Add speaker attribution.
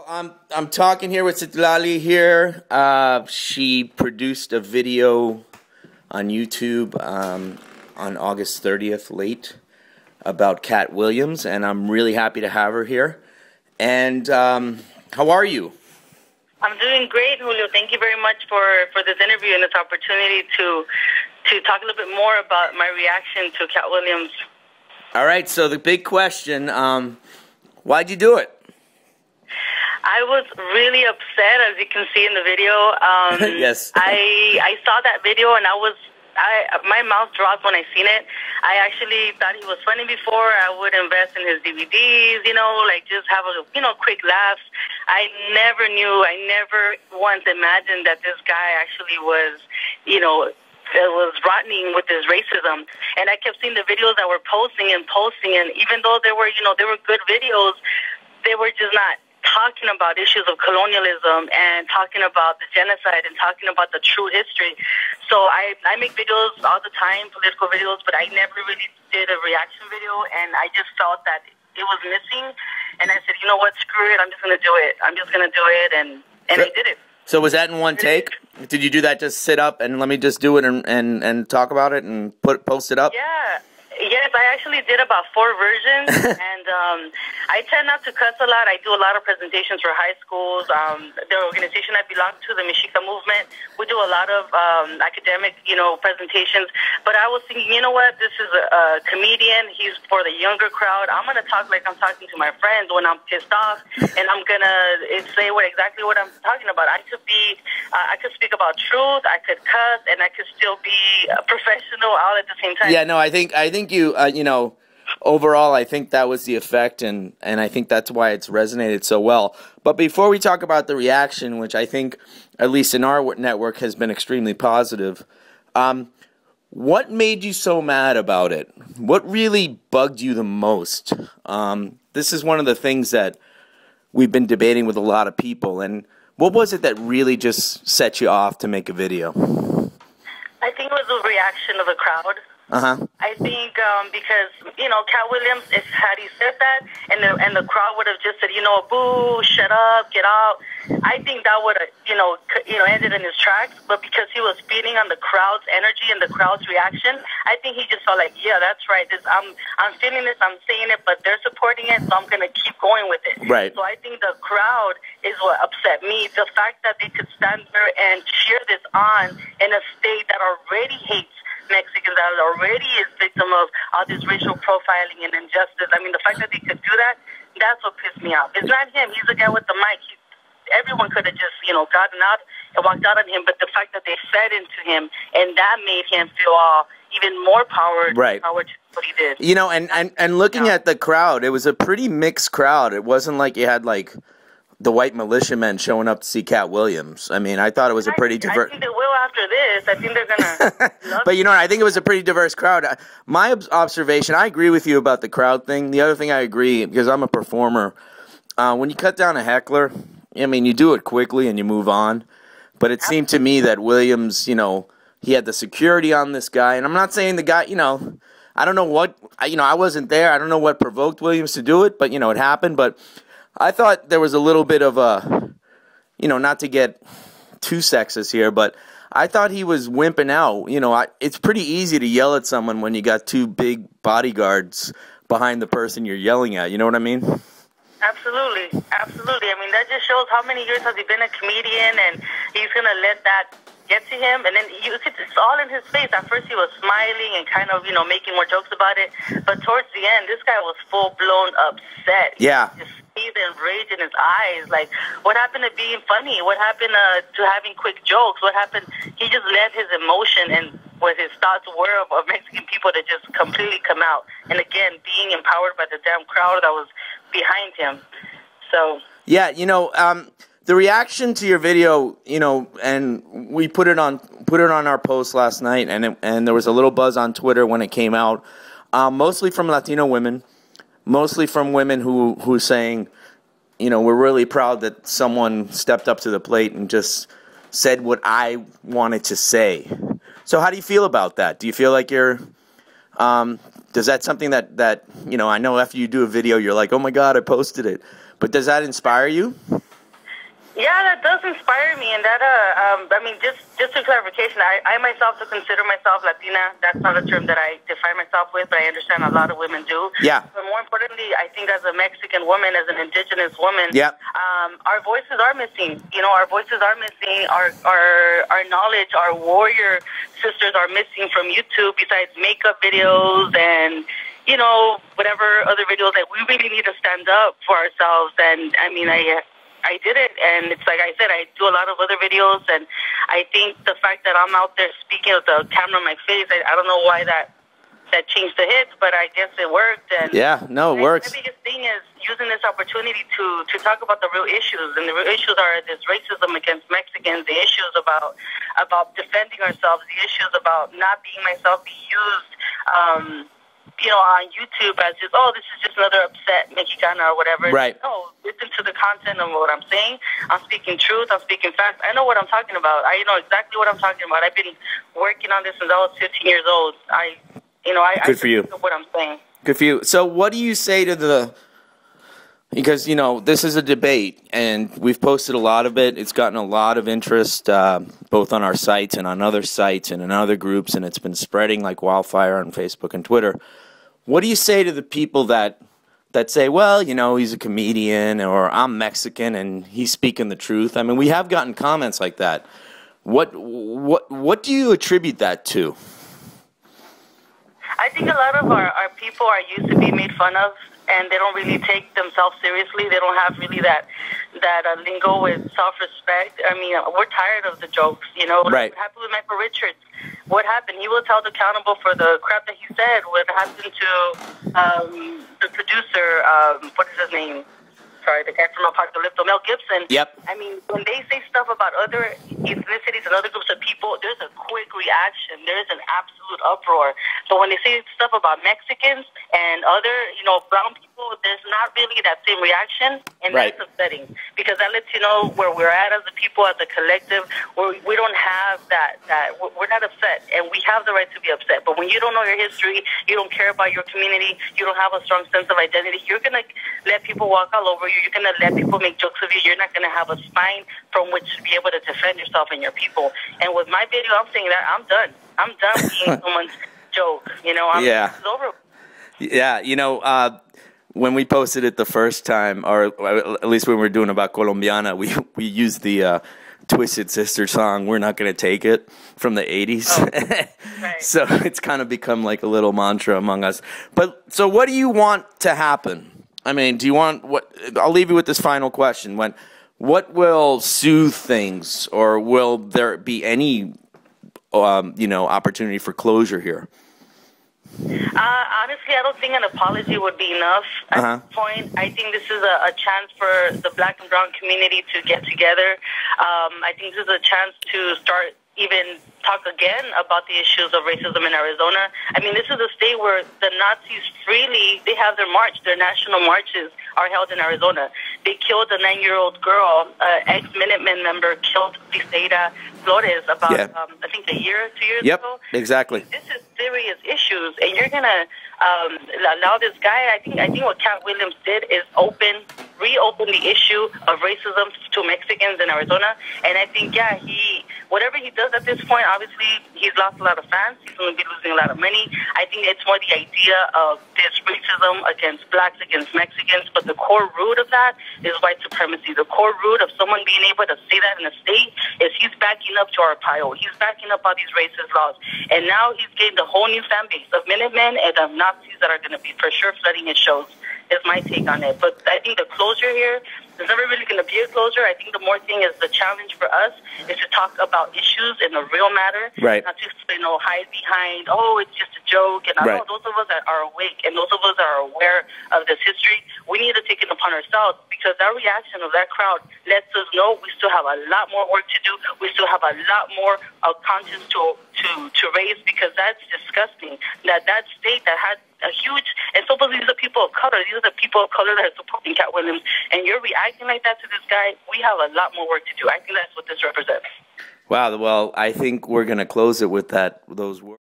Speaker 1: I'm talking here with Citlali here. She produced a video on YouTube on August 30th, late, about Katt Williams, and I'm really happy to have her here. And how are you?
Speaker 2: I'm doing great, Julio. Thank you very much for this interview and this opportunity to talk a little bit more about my reaction to Katt Williams.
Speaker 1: All right, so the big question, why'd you do it?
Speaker 2: I was really upset, as you can see in the video.
Speaker 1: Yes.
Speaker 2: I saw that video, and my mouth dropped when I seen it. I actually thought he was funny before. I would invest in his DVDs, just have a, quick laughs. I never once imagined that this guy actually was, was rotting with his racism. And I kept seeing the videos that were posting, and even though they were good videos, they were just not talking about issues of colonialism and talking about the genocide and talking about the true history. So I make videos all the time, political videos, but I never really did a reaction video, and I just felt that it was missing. And I said, you know what, screw it, I'm just going to do it. I'm just going to do it, and I did it.
Speaker 1: So was that in one take? Did you do that, just sit up and let me just do it and talk about it and post it up?
Speaker 2: Yeah. Yes, I actually did about 4 versions, and I tend not to cuss a lot. I do a lot of presentations for high schools. The organization I belong to, the Mexicana movement, we do a lot of academic, presentations. But I was thinking, you know what, this is a comedian. He's for the younger crowd. I'm going to talk like I'm talking to my friends when I'm pissed off, and I'm going to say exactly what I'm talking about. I could speak about truth, I could cuss, and I could still be professional all at the same time.
Speaker 1: Yeah, no, I think you, overall, I think that was the effect, and I think that's why it's resonated so well. But before we talk about the reaction, which I think, at least in our network, has been extremely positive, what made you so mad about it? What really bugged you the most? This is one of the things that we've been debating with a lot of people, and what was it that really just set you off to make a video?
Speaker 2: I think it was the reaction of the crowd. I think because Katt Williams, had he said that, and the crowd would have just said, boo, shut up, get out, I think that would have ended in his tracks. But because he was feeding on the crowd's energy and the crowd's reaction, I think he just felt like, yeah, that's right. I'm feeling this, I'm saying it, but they're supporting it, so I'm gonna keep going with it.
Speaker 1: Right.
Speaker 2: So I think the crowd is what upset me. The fact that they could stand there and cheer this on in a state that already hates Mexicans, that already is victim of all this racial profiling and injustice. I mean, the fact that they could do that, that's what pissed me off. It's not him. He's the guy with the mic. Everyone could have just, gotten out and walked out on him, but the fact that they fed into him, and that made him feel even more power to what he did.
Speaker 1: And looking at the crowd, it was a pretty mixed crowd. It wasn't like you had, the white militiamen showing up to see Katt Williams. I mean, I thought it was a pretty diverse...
Speaker 2: I think they will after this. I think they're going to...
Speaker 1: But, I think it was a pretty diverse crowd. My observation, I agree with you about the crowd thing. The other thing I agree, because I'm a performer, when you cut down a heckler, I mean, you do it quickly and you move on. But it seemed to me that Williams, he had the security on this guy. And I'm not saying the guy, I don't know what... I wasn't there. I don't know what provoked Williams to do it, but, it happened. But I thought there was a little bit of a, not to get too sexist here, but I thought he was wimping out. It's pretty easy to yell at someone when you got 2 big bodyguards behind the person you're yelling at. You know what I mean?
Speaker 2: Absolutely. Absolutely. I mean, that just shows how many years has he been a comedian, and he's going to let that get to him. And then it's all in his face. At first he was smiling and kind of, making more jokes about it. But towards the end, this guy was full-blown upset.
Speaker 1: Yeah.
Speaker 2: Just see the rage in his eyes. Like, what happened to being funny? What happened to having quick jokes? What happened? He just let his emotion and what his thoughts were of Mexican people to just completely come out. And again, being empowered by the damn crowd that was behind him. So
Speaker 1: yeah, the reaction to your video, and we put it on our post last night, and there was a little buzz on Twitter when it came out, mostly from Latino women. Mostly from women who saying, we're really proud that someone stepped up to the plate and just said what I wanted to say. So how do you feel about that? Do you feel like you're, does that something that I know after you do a video, you're like, oh my God, I posted it. But does that inspire you?
Speaker 2: Yeah, that does inspire me, and that I mean, just for clarification, I myself to consider myself Latina. That's not a term that I define myself with, but I understand a lot of women do.
Speaker 1: Yeah.
Speaker 2: But more importantly, I think as a Mexican woman, as an indigenous woman,
Speaker 1: Yep.
Speaker 2: Our voices are missing. You know, our voices are missing. Our knowledge, our warrior sisters are missing from YouTube. Besides makeup videos and whatever other videos, that we really need to stand up for ourselves. And I mean, I did it, and it's like I said, I do a lot of other videos, and I think the fact that I'm out there speaking with the camera in my face, I don't know why that changed the hits, but I guess it worked. And
Speaker 1: yeah, no, it works.
Speaker 2: The biggest thing is using this opportunity to talk about the real issues, and the real issues are this racism against Mexicans, the issues about defending ourselves, the issues about not being myself, be used on YouTube as just, this is just another upset Mexicana or whatever.
Speaker 1: Right.
Speaker 2: No, listen to the content of what I'm saying. I'm speaking truth. I'm speaking facts. I know what I'm talking about. I know exactly what I'm talking about. I've been working on this since I was 15 years old.
Speaker 1: Good for you.
Speaker 2: What I'm saying.
Speaker 1: Good for you. So what do you say to because, this is a debate, and we've posted a lot of it. It's gotten a lot of interest, both on our sites and on other sites and in other groups, and it's been spreading like wildfire on Facebook and Twitter. What do you say to the people that say, well, he's a comedian, or I'm Mexican and he's speaking the truth? I mean, we have gotten comments like that. What do you attribute that to?
Speaker 2: I think a lot of our people are used to being made fun of, and they don't really take themselves seriously. They don't have really that lingo with self-respect. I mean, we're tired of the jokes,
Speaker 1: Right.
Speaker 2: What happened with Michael Richards? What happened? He was held accountable for the crap that he said. What happened to the producer? What is his name? Sorry, the guy from Apocalypto, Mel Gibson.
Speaker 1: Yep.
Speaker 2: I mean, when they say stuff about other ethnicities and other groups of people, there's a quick reaction. There's an absolute uproar. But when they say stuff about Mexicans and other, brown people, there's not really that same reaction, and
Speaker 1: right.
Speaker 2: That's upsetting, because that lets you know where we're at as a people, as a collective, where we don't have that we're not upset, and we have the right to be upset. But when you don't know your history, you don't care about your community, you don't have a strong sense of identity, you're going to let people walk all over you. You're going to let people make jokes of you. You're not going to have a spine from which to be able to defend yourself and your people. And with my video, I'm saying that I'm done. I'm done being someone's joke.
Speaker 1: Yeah.
Speaker 2: It's over.
Speaker 1: Yeah, when we posted it the first time, or at least when we were doing about Colombiana, we used the Twisted Sister song, We're Not Gonna Take It, from the 80s.
Speaker 2: Oh, right.
Speaker 1: So it's kind of become like a little mantra among us. But so what do you want to happen? I mean, do you want I'll leave you with this final question. What will soothe things, or will there be any opportunity for closure here?
Speaker 2: Honestly, I don't think an apology would be enough at this point. I think this is a chance for the black and brown community to get together. I think this is a chance to start even talk again about the issues of racism in Arizona. I mean, this is a state where the Nazis they have their march, their national marches are held in Arizona. They killed a 9-year-old girl, ex-Minutemen member, killed Liceida Flores about, I think, 2 years ago.
Speaker 1: Yep, exactly.
Speaker 2: This is serious issues, and you're going to allow this guy, I think what Katt Williams did is reopen the issue of racism to Mexicans in Arizona, and I think, whatever he does at this point, obviously, he's lost a lot of fans, he's going to be losing a lot of money. I think it's more the idea of this racism against blacks, against Mexicans, but the core root of that is white supremacy. The core root of someone being able to say that in a state is he's backing up Joe Arpaio. He's backing up all these racist laws. And now he's gained a whole new fan base of Minutemen and of Nazis that are going to be for sure flooding his shows, is my take on it. But I think the closure here, there's never really going to be a closure. I think the more thing is the challenge for us is to talk about issues in a real matter.
Speaker 1: Right.
Speaker 2: Not just, hide behind, it's just a joke. And I know those of us that are awake and those of us that are aware of this history, we need to take it upon ourselves, because that reaction of that crowd lets us know we still have a lot more work to do. We still have a lot more conscience to raise, because that's disgusting. That state that had a huge, and so these are people of color. These are the people of color that are supporting Katt Williams, and you're reacting like that to this guy. We have a lot more work to do. I think that's what this represents.
Speaker 1: Wow. Well, I think we're going to close it with those words.